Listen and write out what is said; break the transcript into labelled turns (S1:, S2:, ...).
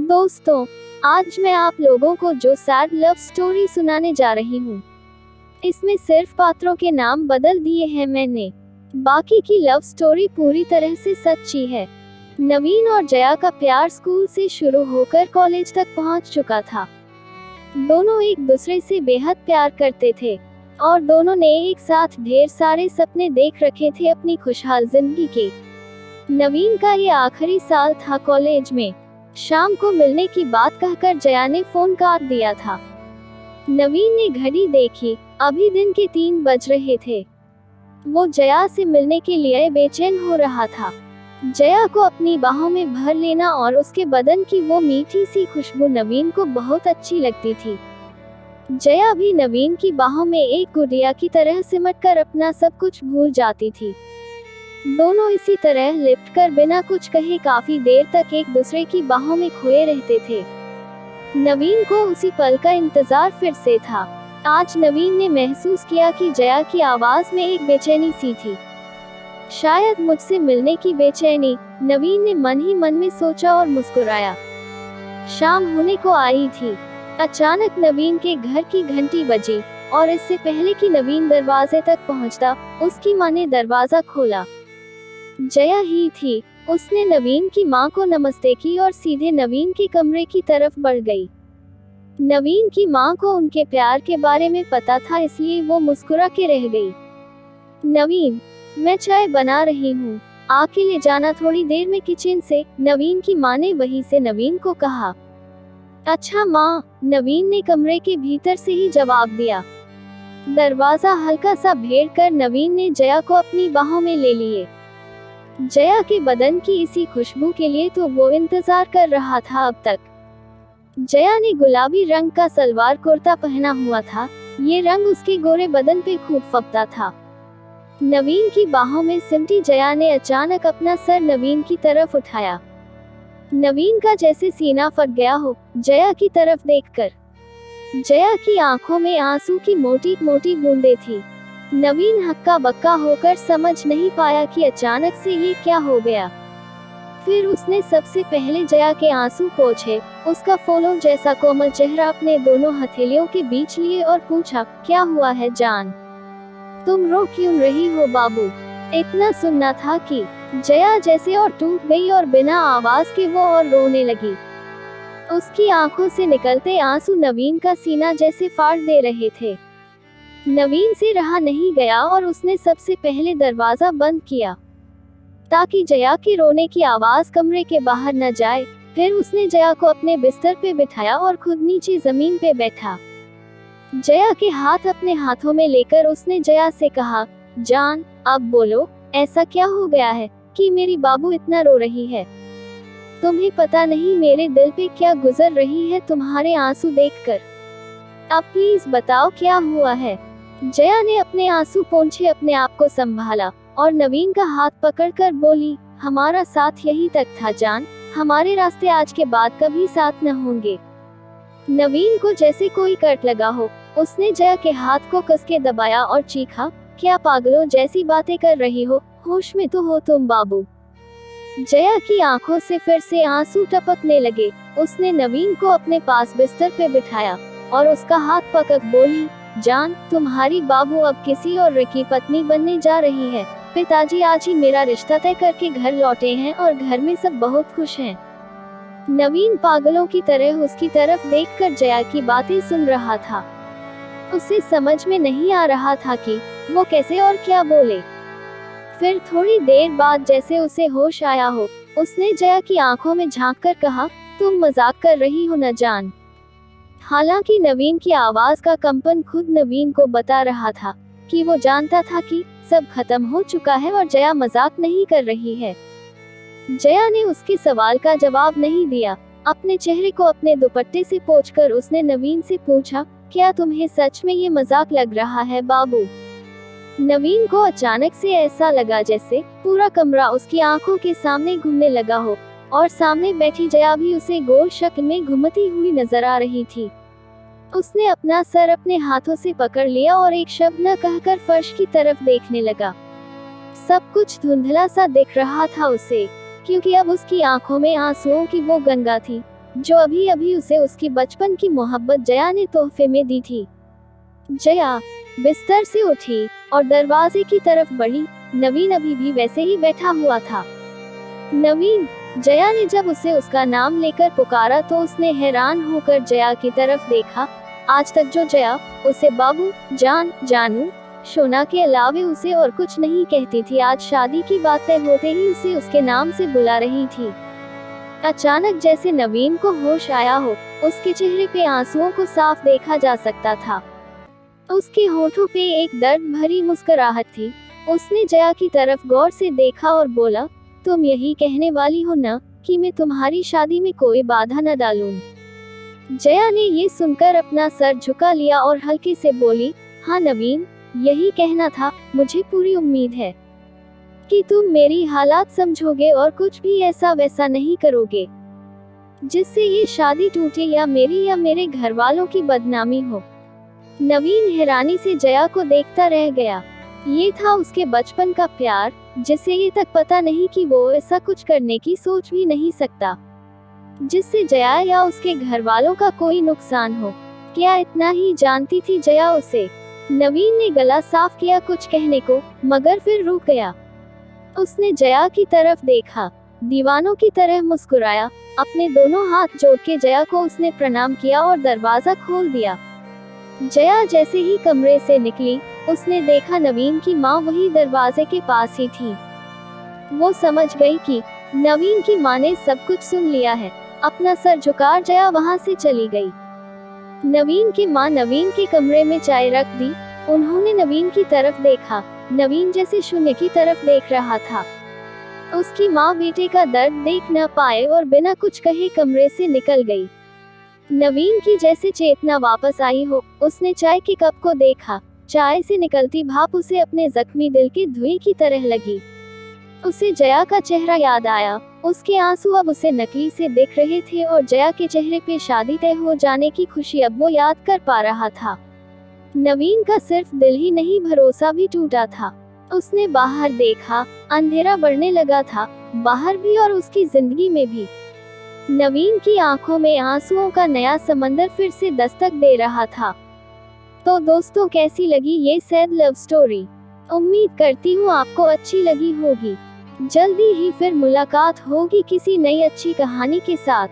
S1: दोस्तों, आज मैं आप लोगों को जो सैड लव स्टोरी सुनाने जा रही हूँ, इसमें सिर्फ पात्रों के नाम बदल दिए हैं मैंने। बाकी की लव स्टोरी पूरी तरह से सच्ची है। नवीन और जया का प्यार स्कूल से शुरू होकर कॉलेज तक पहुँच चुका था। दोनों एक दूसरे से बेहद प्यार करते थे और दोनों ने एक साथ ढेर सारे सपने देख रखे थे अपनी खुशहाल जिंदगी के। नवीन का ये आखिरी साल था कॉलेज में। शाम को मिलने की बात कहकर जया ने फोन काट दिया था। नवीन ने घड़ी देखी, अभी दिन के 3 बज रहे थे। वो जया से मिलने के लिए बेचैन हो रहा था। जया को अपनी बाहों में भर लेना और उसके बदन की वो मीठी सी खुशबू नवीन को बहुत अच्छी लगती थी। जया भी नवीन की बाहों में एक गुड़िया की तरह सिमटकर अपना सब कुछ भूल जाती थी। दोनों इसी तरह लिपट कर बिना कुछ कहे काफी देर तक एक दूसरे की बाहों में खोए रहते थे। नवीन को उसी पल का इंतजार फिर से था। आज नवीन ने महसूस किया कि जया की आवाज में एक बेचैनी सी थी। शायद मुझसे मिलने की बेचैनी, नवीन ने मन ही मन में सोचा और मुस्कुराया। शाम होने को आई थी। अचानक नवीन के घर की घंटी बजी और इससे पहले कि नवीन दरवाजे तक पहुंचता, उसकी मां ने दरवाजा खोला। जया ही थी। उसने नवीन की मां को नमस्ते की और सीधे नवीन के कमरे की तरफ बढ़ गई। नवीन की मां को उनके प्यार के बारे में पता था, इसलिए वो मुस्कुरा के रह गई। नवीन, मैं चाय बना रही हूँ, आके ले जाना थोड़ी देर में किचन से, नवीन की मां ने वहीं से नवीन को कहा। अच्छा मां, नवीन ने कमरे के भीतर से ही जवाब दिया। दरवाजा हल्का सा भेड़ कर नवीन ने जया को अपनी बाहों में ले लिए। जया के बदन की इसी खुशबू के लिए तो वो इंतजार कर रहा था अब तक। जया ने गुलाबी रंग का सलवार कुर्ता पहना हुआ था। ये रंग उसके गोरे बदन पे खूब फबता था। नवीन की बाहों में सिमटी जया ने अचानक अपना सर नवीन की तरफ उठाया। नवीन का जैसे सीना फट गया हो जया की तरफ देखकर। जया की आंखों में आंसू की मोटी मोटी बूंदें थी। नवीन हक्का बक्का होकर समझ नहीं पाया कि अचानक से ये क्या हो गया। फिर उसने सबसे पहले जया के आंसू पोंछे, उसका फूलों जैसा कोमल चेहरा अपने दोनों हथेलियों के बीच लिए और पूछा, क्या हुआ है जान? तुम रो क्यों रही हो बाबू? इतना सुनना था कि जया जैसे और टूट गई और बिना आवाज के वो और रोने लगी। उसकी आंखों से निकलते आंसू नवीन का सीना जैसे फाड़ दे रहे थे। नवीन से रहा नहीं गया और उसने सबसे पहले दरवाजा बंद किया ताकि जया के रोने की आवाज कमरे के बाहर न जाए। फिर उसने जया को अपने बिस्तर पे बिठाया और खुद नीचे जमीन पे बैठा। जया के हाथ अपने हाथों में लेकर उसने जया से कहा, जान, अब बोलो, ऐसा क्या हो गया है कि मेरी बाबू इतना रो रही है? तुम्हें पता नहीं मेरे दिल पे क्या गुजर रही है तुम्हारे आंसू देखकर। अब प्लीज बताओ क्या हुआ है? जया ने अपने आंसू पोंछे अपने आप को संभाला और नवीन का हाथ पकड़कर बोली, हमारा साथ यहीं तक था जान, हमारे रास्ते आज के बाद कभी साथ न होंगे। नवीन को जैसे कोई कट लगा हो, उसने जया के हाथ को कस के दबाया और चीखा, क्या पागलों जैसी बातें कर रही हो, होश में तो हो तुम बाबू। जया की आंखों से फिर से आंसू टपकने लगे। उसने नवीन को अपने पास बिस्तर पे बिठाया और उसका हाथ पकड़ बोली, जान, तुम्हारी बाबू अब किसी और की पत्नी बनने जा रही है। पिताजी आज ही मेरा रिश्ता तय करके घर लौटे हैं और घर में सब बहुत खुश हैं। नवीन पागलों की तरह उसकी तरफ देखकर जया की बातें सुन रहा था। उसे समझ में नहीं आ रहा था कि वो कैसे और क्या बोले। फिर थोड़ी देर बाद जैसे उसे होश आया हो, उसने जया की आंखों में झांककर कहा, तुम मजाक कर रही हो न जान? हालांकि नवीन की आवाज का कंपन खुद नवीन को बता रहा था कि वो जानता था कि सब खत्म हो चुका है और जया मजाक नहीं कर रही है। जया ने उसके सवाल का जवाब नहीं दिया। अपने चेहरे को अपने दुपट्टे से पोंछकर उसने नवीन से पूछा, क्या तुम्हें सच में ये मजाक लग रहा है बाबू? नवीन को अचानक से ऐसा लगा जैसे पूरा कमरा उसकी आंखों के सामने घूमने लगा हो और सामने बैठी जया भी उसे गोल शक्ल में घूमती हुई नजर आ रही थी। उसने अपना सर अपने हाथों से पकड़ लिया और एक शब्द न कहकर फर्श की तरफ देखने लगा। सब कुछ धुंधला सा दिख रहा था उसे, क्योंकि अब उसकी आंखों में आंसुओं की वो गंगा थी जो अभी अभी उसे उसकी बचपन की मोहब्बत जया ने तोहफे में दी थी। जया बिस्तर से उठी और दरवाजे की तरफ बढ़ी। नवीन अभी भी वैसे ही बैठा हुआ था। नवीन, जया ने जब उसे उसका नाम लेकर पुकारा तो उसने हैरान होकर जया की तरफ देखा। आज तक जो जया उसे बाबू, जान, जानू, शोना के अलावे उसे और कुछ नहीं कहती थी, आज शादी की बात तय होते ही उसे उसके नाम से बुला रही थी। अचानक जैसे नवीन को होश आया हो, उसके चेहरे पे आंसुओं को साफ देखा जा सकता था। उसके होठों पे एक दर्द भरी मुस्कुराहट थी। उसने जया की तरफ गौर से देखा और बोला, तुम यही कहने वाली हो ना कि मैं तुम्हारी शादी में कोई बाधा न डालूं? जया ने ये सुनकर अपना सर झुका लिया और हल्के से बोली, हाँ नवीन, यही कहना था। मुझे पूरी उम्मीद है कि तुम मेरी हालात समझोगे और कुछ भी ऐसा वैसा नहीं करोगे जिससे ये शादी टूटे या मेरी या मेरे घर वालों की बदनामी हो। नवीन हैरानी से जया को देखता रह गया। ये था उसके बचपन का प्यार, जिसे ये तक पता नहीं कि वो ऐसा कुछ करने की सोच भी नहीं सकता जिससे जया या उसके घर वालों का कोई नुकसान हो। क्या इतना ही जानती थी जया उसे? नवीन ने गला साफ किया कुछ कहने को, मगर फिर रुक गया। उसने जया की तरफ देखा, दीवानों की तरह मुस्कुराया। अपने दोनों हाथ जोड़ के जया को उसने प्रणाम किया और दरवाजा खोल दिया। जया जैसे ही कमरे से निकली, उसने देखा नवीन की माँ वही दरवाजे के पास ही थी। वो समझ गई कि नवीन की माँ ने सब कुछ सुन लिया है। अपना सर झुका जया वहाँ से चली गई। नवीन की माँ नवीन के कमरे में चाय रख दी। उन्होंने नवीन की तरफ देखा। नवीन जैसे शून्य की तरफ देख रहा था। उसकी माँ बेटे का दर्द देख न पाए और बिना कुछ कहे कमरे से निकल गई। नवीन की जैसे चेतना वापस आई हो, उसने चाय के कप को देखा। चाय से निकलती भाप उसे अपने जख्मी दिल के धुएं की तरह लगी। उसे जया का चेहरा याद आया। उसके आंसू अब उसे नकली से दिख रहे थे और जया के चेहरे पे शादी तय हो जाने की खुशी अब वो याद कर पा रहा था। नवीन का सिर्फ दिल ही नहीं, भरोसा भी टूटा था। उसने बाहर देखा, अंधेरा बढ़ने लगा था, बाहर भी और उसकी जिंदगी में भी। नवीन की आंखों में आंसुओं का नया समंदर फिर से दस्तक दे रहा था। तो दोस्तों, कैसी लगी ये सैड लव स्टोरी? उम्मीद करती हूँ आपको अच्छी लगी होगी। जल्दी ही फिर मुलाकात होगी किसी नई अच्छी कहानी के साथ।